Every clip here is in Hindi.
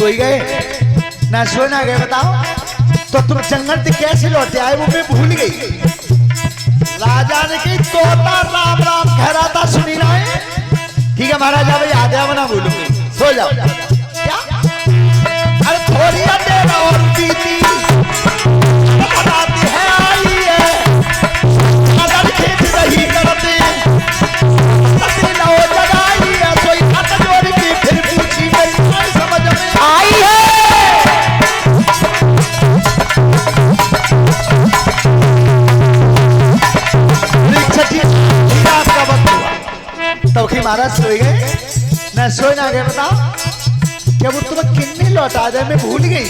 सोई गए ना सोए ना गए बताओ। तो तुम जंगल से कैसे लौटे आए वो मैं भूल गई। राजा ने कही तोता राम राम कह रहा था सुनी ना है। ठीक है महाराजा भाई आधे बना बोलूंगी सो जाओ। क्या अरे थोड़ी देर और बीती बताती है आई है अगर खेत रही करते लो जगाई है सोई हाथ जोड़ के फिर पूछी गई समझ में आई है। तो महाराज सोए गए ना सोए ना गए बताओ। क्या वो तुम्हें किन्नी लौटा दे मैं भूल गई।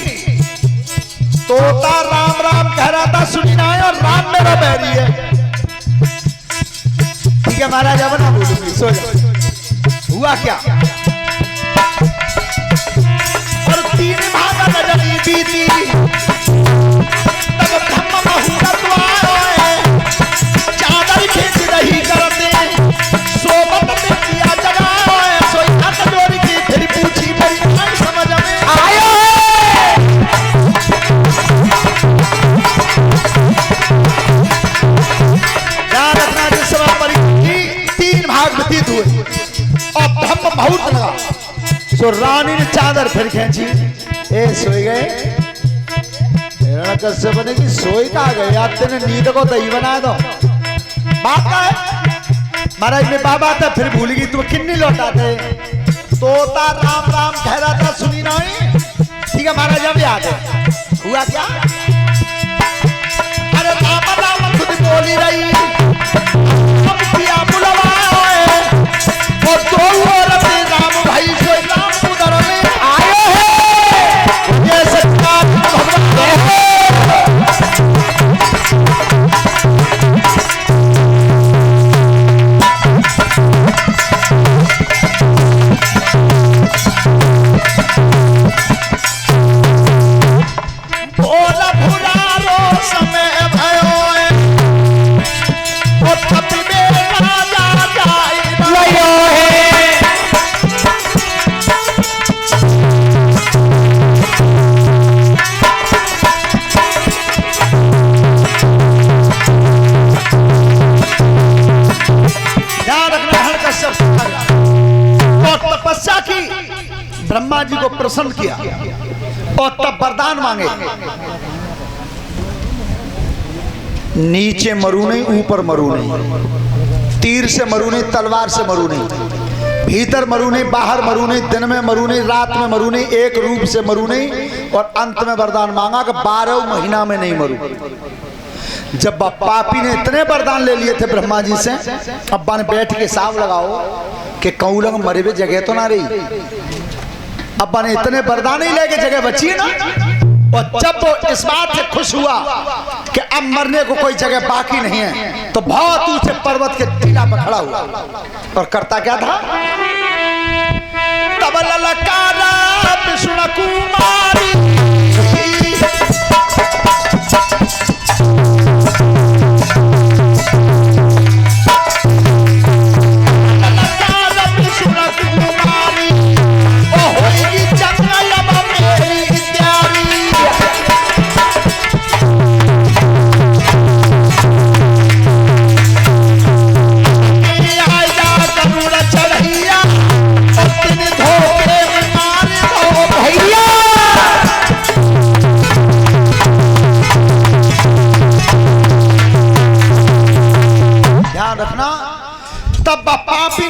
तोता राम राम कह रहा था सुनी ना है और राम मेरा बैरी है। ठीक है महाराज अब ना बोलूंगी सो जाओ। हुआ क्या और 3 भाग रजनी बीती तब ब्रह्म मुहूर्त आए चादर खींच रही करते सोबत में किया जगाए सोई हाथ जोड़ के फिर पूछी मेरी नहीं समझ में आयो। याद रखना जिस समय पर 3 भाग व्यतीत हुए और ब्रह्म मुहूर्त लगा सो रानी ने चादर फिर खींची। ए सोई गए कैसे बनेगी सोई का गए यार तेने नींद को दही बनाया दो बात का है। महाराज में बाबा था फिर भूल गई तुम किन्नी लौटाते। तोता राम राम कह रहा था सुनी नहीं। ठीक है महाराज अब याद है हुआ क्या। अरे राम राम खुद बोली रही अब किया बुलवाए और 2 औरत राम भाई सोई राम उधर में आए हैं ये सच्चा भगवान ब्रह्मा जी को प्रसन्न किया और तब वरदान मांगे। नीचे मरू नहीं ऊपर मरू नहीं तीर से मरू नहीं तलवार से मरू नहीं भीतर मरू नहीं बाहर मरू नहीं दिन में मरू नहीं रात में मरू नहीं एक रूप से मरू नहीं। और अंत में वरदान मांगा कि 12 महीना में नहीं मरू। जब पापी ने इतने वरदान ले लिए थे ब्रह्मा जी से अब्बा ने बैठ के हिसाब लगाओ कि कौलंग मरे हुए जगह तो ना रही। अब्बा ने इतने वरदान ही लेके जगह बची ना। और जब वो इस बात से खुश हुआ कि अब मरने को कोई जगह बाकी नहीं है तो बहुत ऊंचे पर्वत के टीला पर खड़ा हुआ और करता क्या था तब ललकारा विष्णु कुमारी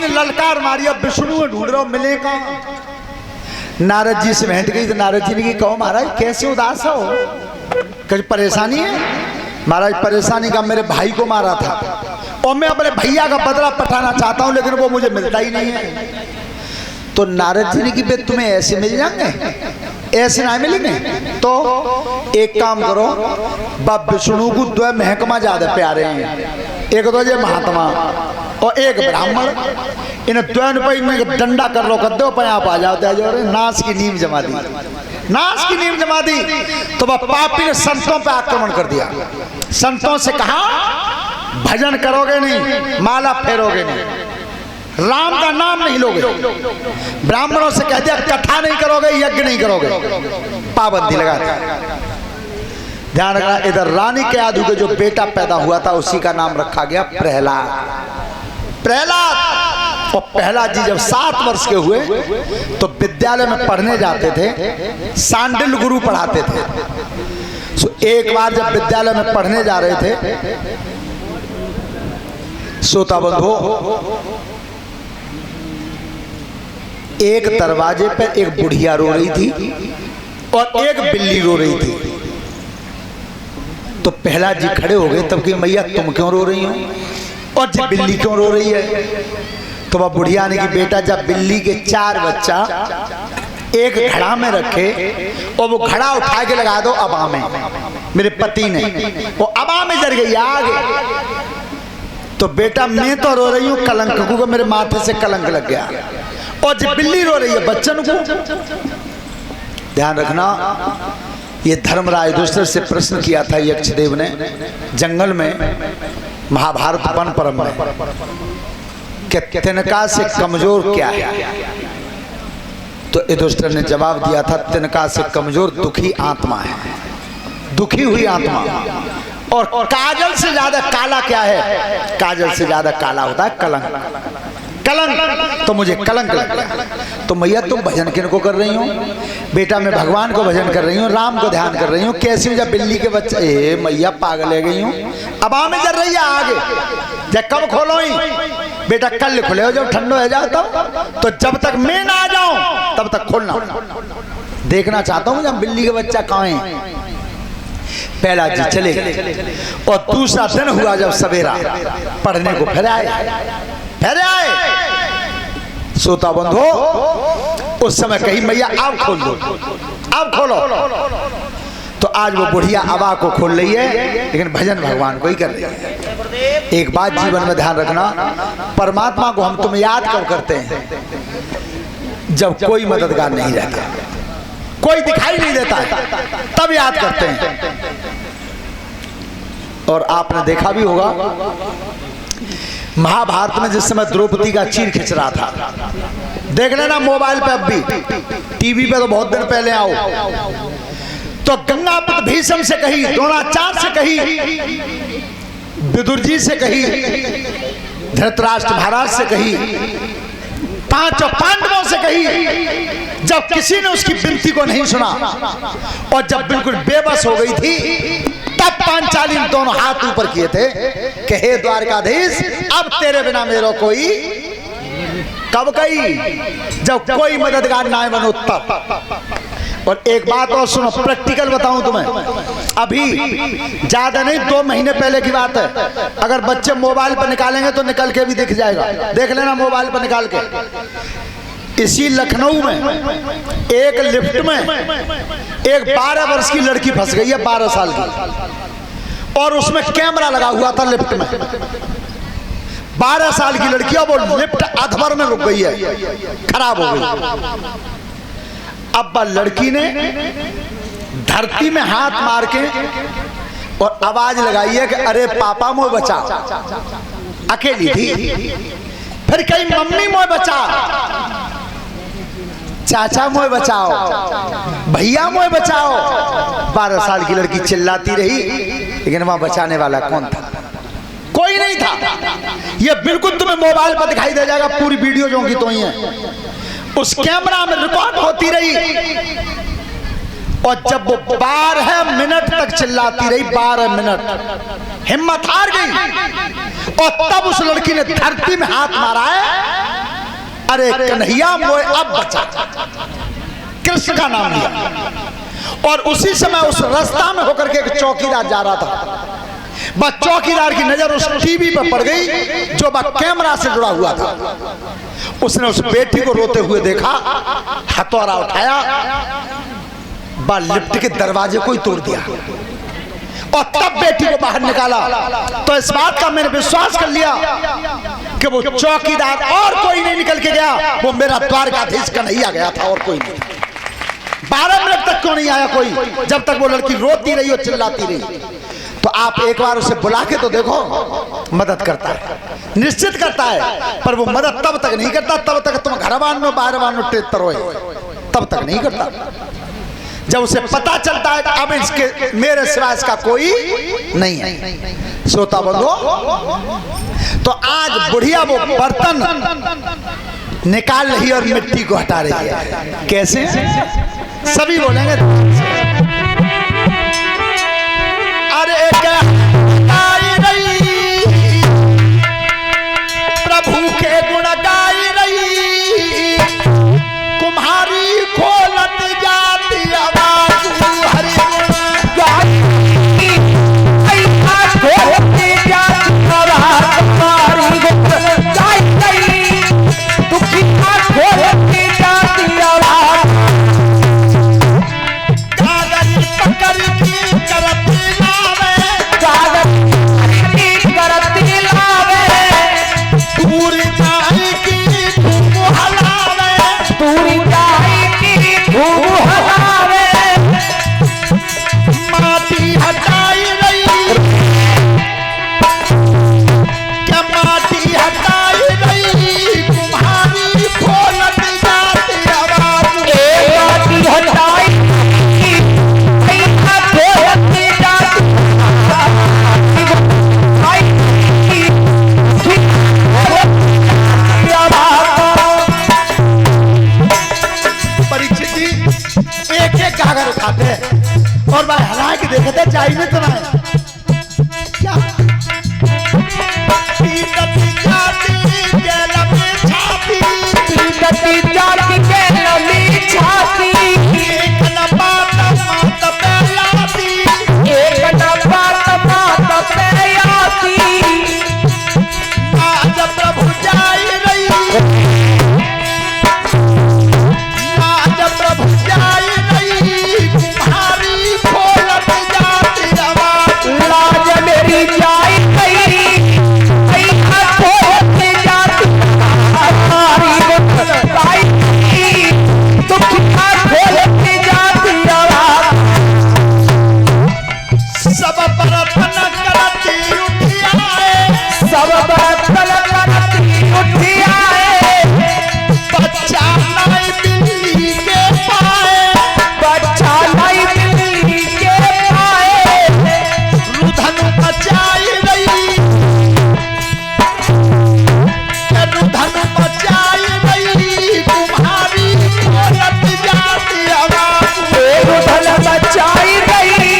ललकार मारी। अब विष्णु ढूंढ रहा मिलेगा। नारद जी से भेंट गई तो नारद जी ने की कहो महाराज कैसे उदास हो कुछ परेशानी है। महाराज परेशानी का मेरे भाई को मारा था और मैं अपने भैया का बदला पठाना चाहता हूं लेकिन वो मुझे मिलता ही नहीं है। तो नारद जी ने की तुम्हें ऐसे मिल जाएंगे ऐसे ना मिलेंगे तो एक काम करो बाप विष्णु को 2 महकमा ज्यादा प्यारे हैं। एक तो ये महात्मा और एक ब्राह्मण इन 2 में डंडा कर लो कर दो पर आप आ जाओ नाश की नींव जमा दी। नाश की नींव जमा दी तो वह पापी ने संतों पर आक्रमण कर दिया। संतों से कहा भजन करोगे नहीं माला फेरोगे नहीं राम का नाम नहीं लोगे, ब्राह्मणों से कह दिया कथा नहीं करोगे, यज्ञ नहीं करोगे, पाबंदी लगा दी। ध्यान रखना, इधर रानी के यादव के जो बेटा पैदा हुआ था उसी का नाम रखा गया प्रहलाद। प्रहलाद और प्रहलाद जी जब 7 वर्ष के हुए तो विद्यालय में पढ़ने जाते थे, सांडिल गुरु पढ़ाते थे। सो एक बार जब विद्यालय में पढ़ने जा रहे थे, श्रोता बंधु, एक दरवाजे पर एक बुढ़िया रो रही थी और एक बिल्ली रो रही थी। तो प्रहलाद जी खड़े हो गए, तब कि मैया तुम क्यों रो रही हो और जी बिल्ली क्यों रो रही है? तो वह बुढ़िया ने कि बेटा, जब बिल्ली के 4 बच्चा एक घड़ा में रखे और वो घड़ा उठा के लगा दो अबा में, मेरे पति ने वो अबा में जल गई आग, तो बेटा मैं तो रो रही हूँ कलंक को, मेरे माथे से कलंक लग गया, और जी बिल्ली रो रही है बच्चन को। ध्यान रखना, ये धर्मराज युधिष्ठिर से प्रश्न किया था यक्षदेव ने जंगल में, महाभारत वन पर्व में, कि तिनका से कमजोर क्या है? तो युधिष्ठिर ने जवाब दिया था, तिनका से कमजोर दुखी आत्मा है, दुखी हुई आत्मा। और काजल से ज्यादा काला क्या है? काजल से ज्यादा काला होता है कलंक। कलंक, तो मुझे कलंक लग गया। तो मैया तुम भजन किन को कर रही हो? बेटा मैं भगवान को भजन कर रही हूँ, राम को ध्यान कर रही हूँ। कैसी जब बिल्ली के बच्चे, ए मैया पागल ले गई हूँ, अब में जल रही है आगे, जब कब खोलो ही बेटा, कल खुले हो जब ठंडो हो जाओ तब, तो जब तक मैं ना आ जाऊं तब तक खोलना। देखना चाहता हूँ जब बिल्ली के बच्चा कहाँ है। प्रहलाद जी चले गए और दूसरा दिन हुआ जब सवेरा, पढ़ने को फिर आए। श्रोता बंधु, उस समय कही मैया अब खोल दो, अब खोलो। तो आज वो बुढ़िया अबा को खोल रही है, लेकिन भजन भगवान को ही कर रही है। एक बात जीवन में ध्यान रखना, परमात्मा को हम तुम याद कब करते हैं? जब कोई मददगार नहीं रहता, कोई दिखाई नहीं देता है, तब याद करते हैं। और आपने देखा भी होगा महाभारत में जिस समय द्रौपदी का चीर खिंच रहा था, देख लेना मोबाइल पे, अब भी टीवी पे तो बहुत दिन पहले आओ, तो गंगापत भीष्म से कही, द्रोणाचार्य से कही, विदुर जी से कही, धृतराष्ट्र महाराज से कही, 5 पांडवों से कही। जब किसी ने उसकी विनती को नहीं सुना और जब बिल्कुल बेबस हो गई थी, तब पांचाली ने दोनों हाथ ऊपर किए थे कि हे द्वारकाधीश, अब तेरे बिना मेरा कोई, कब कही? जब कोई मददगार ना बनो तब। और एक बात और सुनो, प्रैक्टिकल बताऊं तुम्हें, अभी ज्यादा नहीं 2 महीने पहले की बात है, अगर बच्चे मोबाइल पर निकालेंगे तो निकल के भी दिख जाएगा, देख लेना मोबाइल पर निकाल के। इसी लखनऊ में एक लिफ्ट में एक 12 वर्ष की लड़की फंस गई है, 12 साल की, और उसमें कैमरा लगा हुआ था लिफ्ट में। 12 साल की लड़की, और वो लिफ्ट अधभर में रुक गई है, खराब हो गई। अब लड़की ने धरती में हाथ मार के और आवाज लगाई है कि अरे पापा मोय बचा। अकेली थी, फिर कही मम्मी मोय बचा, चाचा मोय बचाओ, भैया मोय बचाओ। 12 साल की लड़की चिल्लाती रही, लेकिन वहां बचाने वाला कौन था? कोई नहीं था। ये बिल्कुल तुम्हें मोबाइल पर दिखाई दे जाएगा, पूरी वीडियो जो की तो ही है, उस कैमरा में रिकॉर्ड होती रही। और जब वो 12 मिनट तक चिल्लाती रही, 12 मिनट, हिम्मत हार गई, और तब उस लड़की ने धरती में हाथ मारा है, अरे कन्हैया मोए अब बचा, कृष्ण का नाम लिया। और उसी समय उस रास्ता में होकर के एक चौकीदार जा रहा था, बस चौकीदार की नजर उस टीवी पर पड़ गई जो कैमरा से जुड़ा हुआ था। उसने उस बेटी को रोते हुए देखा, हथौड़ा उठाया, लिफ्ट के दरवाजे को ही तोड़ दिया, और तब बेटी को बाहर निकाला। तो इस बात का मैंने विश्वास कर लिया कि वो चौकीदार और कोई नहीं निकल के गया, वो मेरा द्वारकाधीश कन्हैया गया था, और कोई नहीं। 12 मिनट तक क्यों नहीं आया कोई, जब तक वो लड़की रोती रही और चिल्लाती रही। तो आप एक बार उसे बुला के तो देखो, मदद करता है, निश्चित करता है। पर वो मदद तब तक नहीं करता तब तक तुम घर बानो बाहर बानो टेतर हो, तब तक नहीं करता। जब उसे पता चलता है कि अब इसके मेरे सिवा इसका कोई नहीं है। श्रोता बंधु, तो आज बुढ़िया वो बर्तन निकाल रही और मिट्टी को हटा रही है। कैसे? सभी बोलेंगे अरे क्या गाई रही, प्रभु के गुण गाई रही, कुम्हारी खोलत जाती आवाज हरि गुण गाई, खोलती जाती आवाज हरि गुण गाई, दुखी खोलती जाती आवाज, कागज पकड़ की करती लावे, कागज करती लावे, दूर जाई की धूम हलावे, दूर जाई की धूम हलावे, माटी हटाई रही, क्या माटी हटाई रही, कुम्हारी खोलत जाती आवाज, माटी हटाई कागज उठाते हैं और भाई हला के देखते चाहिए तो ना क्या प्रभु जाई रही, प्रभु जाई रही, कुम्हारी खोलत जाती आवाज, लाज मेरी जाई रही, खोलत जाती हमारी गाई, दुख खोलत जाती आवाज, सब बर्तन करती उठी आए, सब बर्तन करती उठी आए, बच्चा नहीं बिल्ली के पाए, बच्चा नहीं बिल्ली के पाए, रुधन बचाई रही, रुधन बचाई रही, कुम्हारी खोलत जाती आवाज, रुधन बचाई रही,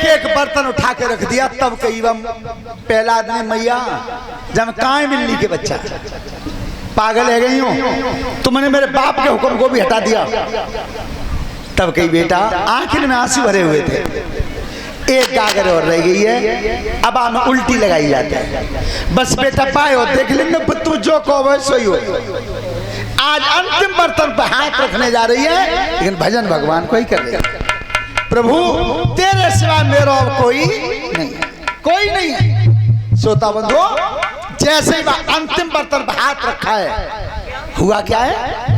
एक बर्तन उठा के रख दिया। तब कई पहला आदमी मैया जब काए बिल्ली के बच्चा पागल है गई हूं, तुमने मेरे बाप के हुक्म को भी हटा दिया। तब कही बेटा आखिर में आंसू भरे हुए थे, एक गागर और रह गई है, अब हमें उल्टी लगाई जाती है, बस बेटा पाए हो देख लेंगे, तू जो कहो सही हो। आज अंतिम बर्तन पर हाथ रखने जा रही है, लेकिन भजन भगवान को ही कर रही है। प्रभु तेरे सिवा मेरा कोई नहीं, कोई नहीं है। श्रोता बंधु, जैसे ही अंतिम बर्तन पर हाथ रखा है, हुआ क्या है?